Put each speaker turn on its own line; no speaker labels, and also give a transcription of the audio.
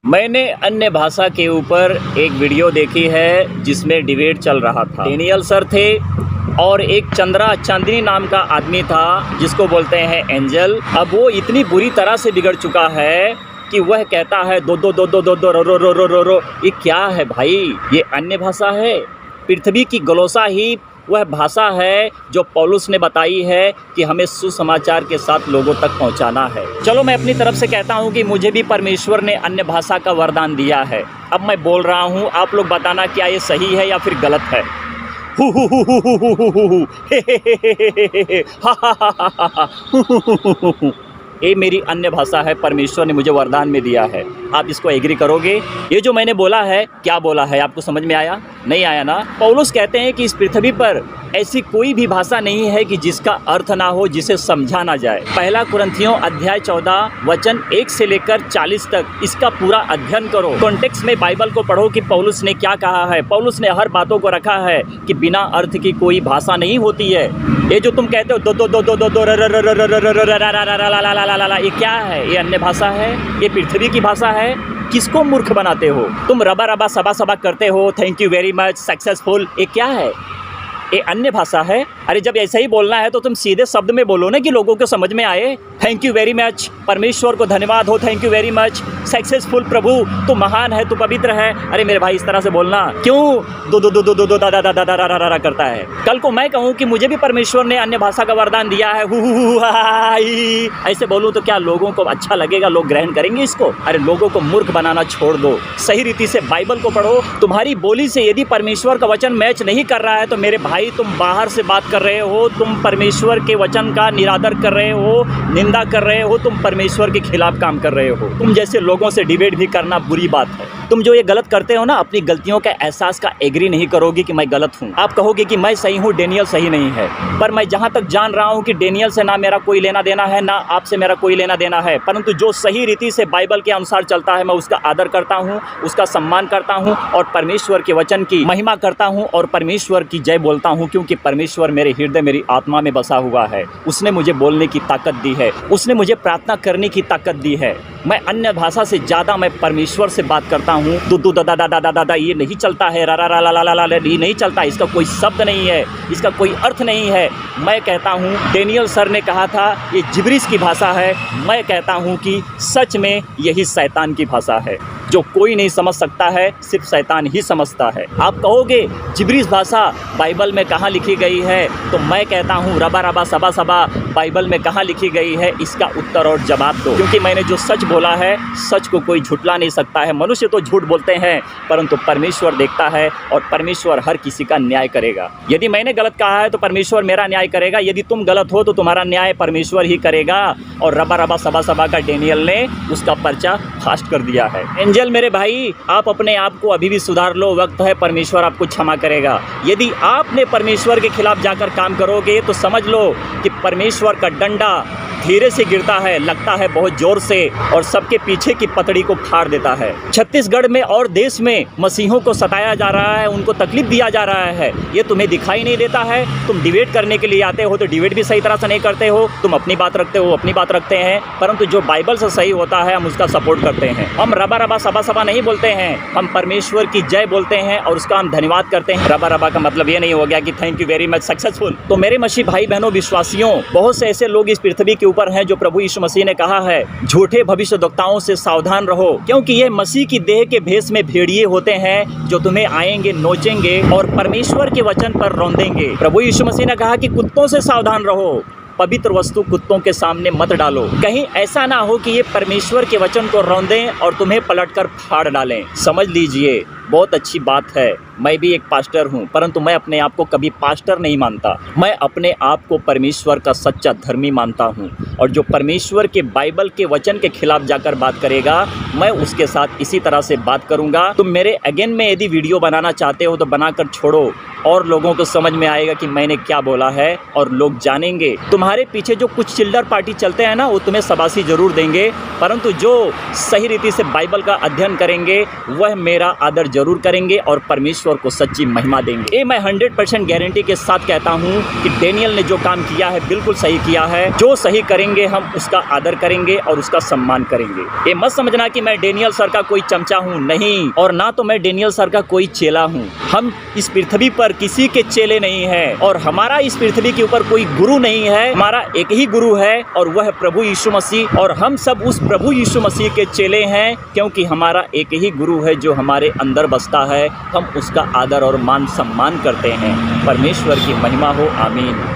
मैंने अन्य भाषा के ऊपर एक वीडियो देखी है जिसमें डिबेट चल रहा था। डेनियल सर थे और एक चांदनी नाम का आदमी था जिसको बोलते हैं एंजल। अब वो इतनी बुरी तरह से बिगड़ चुका है कि वह कहता है दो दो दो दो दो दो रो रो रो रो रो रो। ये क्या है भाई? ये अन्य भाषा है। पृथ्वी की गलोसा ही वह भाषा है जो पौलुस ने बताई है कि हमें सुसमाचार के साथ लोगों तक पहुंचाना है। चलो मैं अपनी तरफ से कहता हूं कि मुझे भी परमेश्वर ने अन्य भाषा का वरदान दिया है। अब मैं बोल रहा हूं, आप लोग बताना क्या ये सही है या फिर गलत है। हु हु हु हु हु हु हु हु हु हे हे हे हे हे हे हे हा हा हा हा हा हु हु हु हु हु हु। ये मेरी अन्य भाषा है, परमेश्वर ने मुझे वरदान में दिया है। आप इसको एग्री करोगे? ये जो मैंने बोला है, क्या बोला है, आपको समझ में आया? नहीं आया ना? पौलुस कहते हैं कि इस पृथ्वी पर ऐसी कोई भी भाषा नहीं है कि जिसका अर्थ ना हो, जिसे समझा ना जाए। पहला कुरिन्थियों अध्याय 14 वचन 1 से लेकर 40 तक इसका पूरा अध्ययन करो। कॉन्टेक्स्ट में बाइबल को पढ़ो कि पौलुस ने क्या कहा है। पौलुस ने हर बातों को रखा है कि बिना अर्थ की कोई भाषा नहीं होती है। ये जो तुम कहते हो दो दो दो दो दो दो ये क्या है? ये अन्य भाषा है? ये पृथ्वी की भाषा है? किसको मूर्ख बनाते हो तुम? रबा रबा सबा सबा करते हो, thank you very much, successful. ये क्या है? ये अन्य भाषा है? अरे जब ऐसा ही बोलना है तो तुम सीधे शब्द में बोलो ना कि लोगों को समझ में आए। थैंक यू वेरी मच, परमेश्वर को धन्यवाद हो, thank you very much, successful, प्रभु तू महान है, तू पवित्र है। अरे मेरे भाई इस तरह से बोलना क्यों दो दो दो दो दो दो दा दा दा दा दा दा करता है? कल को मैं कहूँ कि मुझे भी परमेश्वर ने अन्य भाषा का वरदान दिया है, ऐसे बोलूँ तो क्या लोगों को अच्छा लगेगा? लोग ग्रहण करेंगे इसको? अरे लोगों को मूर्ख बनाना छोड़ दो, सही रीति से बाइबल को पढ़ो। तुम्हारी बोली से यदि परमेश्वर का वचन मैच नहीं कर रहा है तो मेरे भाई तुम बाहर से बात कर रहे हो, तुम परमेश्वर के वचन का निरादर कर रहे हो, निंदा कर रहे हो, तुम परमेश्वर के खिलाफ काम कर रहे हो। तुम जैसे लोगों से डिबेट भी करना बुरी बात है। तुम जो ये गलत करते हो ना, अपनी गलतियों का एहसास का एग्री नहीं करोगे कि मैं गलत हूँ। आप कहोगे कि मैं सही हूँ, डेनियल सही नहीं है। पर मैं जहाँ तक जान रहा हूँ कि डेनियल से ना मेरा कोई लेना देना है, ना आपसे मेरा कोई लेना देना है, परंतु जो सही रीति से बाइबल के अनुसार चलता है मैं उसका आदर करता हूँ, उसका सम्मान करता हूँ और परमेश्वर के वचन की महिमा करता हूँ और परमेश्वर की जय बोलता हूँ, क्योंकि परमेश्वर मेरे हृदय, मेरी आत्मा में बसा हुआ है। उसने मुझे बोलने की ताकत दी है, उसने मुझे प्रार्थना करने की ताकत दी है। मैं अन्य भाषा से ज़्यादा मैं परमेश्वर से बात करता हूँ। दू दू दादा दादा दादा दादा ये नहीं चलता है, रा रा रा ला ला ला ला ये नहीं चलता। इसका कोई शब्द नहीं है, इसका कोई अर्थ नहीं है। मैं कहता हूँ डेनियल सर ने कहा था ये जिब्रिश की भाषा है। मैं कहता हूँ कि सच में यही शैतान की भाषा है, जो कोई नहीं समझ सकता है, सिर्फ शैतान ही समझता है। आप कहोगे जिब्रिश भाषा बाइबल में कहाँ लिखी गई है? तो मैं कहता हूँ रबा रबा सबा सबा बाइबल में कहाँ लिखी गई है? इसका उत्तर और जवाब दो, क्योंकि मैंने जो सच बोला है, सच को कोई झुटला नहीं सकता है। मनुष्य तो झूठ बोलते हैं, परंतु परमेश्वर देखता है और परमेश्वर हर किसी का न्याय करेगा। यदि मैंने गलत कहा है तो परमेश्वर मेरा न्याय करेगा, यदि तुम गलत हो तो तुम्हारा न्याय परमेश्वर ही करेगा। और रबा रबा सबा सबा का डेनियल ने उसका पर्चा फास्ट कर दिया है। एंजल मेरे भाई, आप अपने आप को अभी भी सुधार लो, वक्त है, परमेश्वर आपको क्षमा करेगा। यदि आपने परमेश्वर के खिलाफ जाकर काम करोगे तो समझ लो कि परमेश्वर का डंडा धीरे से गिरता है, लगता है बहुत जोर से, और सबके पीछे की पतड़ी को फाड़ देता है। छत्तीसगढ़ में और देश में मसीहों को सताया जा रहा है, उनको तकलीफ दिया जा रहा है। ये तुम्हें दिखाई नहीं देता है? तुम डिबेट करने के लिए आते हो तो डिबेट भी सही तरह से नहीं करते हो। तुम अपनी बात रखते हो, अपनी बात रखते हैं, परंतु जो बाइबल से सही होता है हम उसका सपोर्ट करते हैं। हम रबा रबा सबा सबा नहीं बोलते हैं, हम परमेश्वर की जय बोलते हैं और उसका हम धन्यवाद करते हैं। रबा रबा का मतलब ये नहीं हो गया कि thank you very much, successful. तो मेरे मसीह भाई बहनों विश्वासियों, बहुत से ऐसे लोग इस पृथ्वी के ऊपर हैं जो प्रभु यीशु मसीह ने कहा है झूठे भविष्यद्वक्ताओं से सावधान रहो, क्योंकि ये मसीह की देह के भेष में भेड़िए होते हैं जो तुम्हें आएंगे, नोचेंगे और परमेश्वर के वचन पर रौंदेंगे। प्रभु यीशु मसीह ने कहा कि कुत्तों से सावधान रहो, पवित्र वस्तु कुत्तों के सामने मत डालो। कहीं ऐसा ना हो कि ये परमेश्वर के वचन को रौंदें और तुम्हें पलटकर फाड़ डालें। समझ लीजिए, बहुत अच्छी बात है। मैं भी एक पास्टर हूँ, परंतु मैं अपने आप को कभी पास्टर नहीं मानता। मैं अपने आप को परमेश्वर का सच्चा धर्मी मानता हूँ, और जो परमेश्वर के बाइबल के वचन के खिलाफ जाकर बात करेगा, मैं उसके साथ इसी तरह से बात करूँगा। तुम मेरे अगेन में यदि वीडियो बनाना चाहते हो तो बनाकर छोड़ो, और लोगों को समझ में आएगा कि मैंने क्या बोला है और लोग जानेंगे। तुम्हारे पीछे जो कुछ चिल्लर पार्टी चलते हैं ना, वो तुम्हें शाबाशी जरूर देंगे, परंतु जो सही रीति से बाइबल का अध्ययन करेंगे वह मेरा आदर जरूर करेंगे और परमेश्वर को सच्ची महिमा देंगे। ये मैं 100% गारंटी के साथ कहता हूँ कि डेनियल ने जो काम किया है बिल्कुल सही किया है। जो सही करेंगे हम उसका आदर करेंगे और उसका सम्मान करेंगे। ये मत समझना कि मैं डेनियल सर का कोई चमचा हूँ, नहीं, और ना तो मैं डेनियल सर का कोई चेला हूँ। हम इस पृथ्वी पर किसी के चेले नहीं है और हमारा इस पृथ्वी के ऊपर कोई गुरु नहीं है। हमारा एक ही गुरु है और वह है प्रभु यीशु मसीह, और हम सब उस प्रभु यीशु मसीह के चेले हैं, क्योंकि हमारा एक ही गुरु है जो हमारे अंदर बसता है। हम उसका आदर और मान सम्मान करते हैं। परमेश्वर की महिमा हो, आमीन।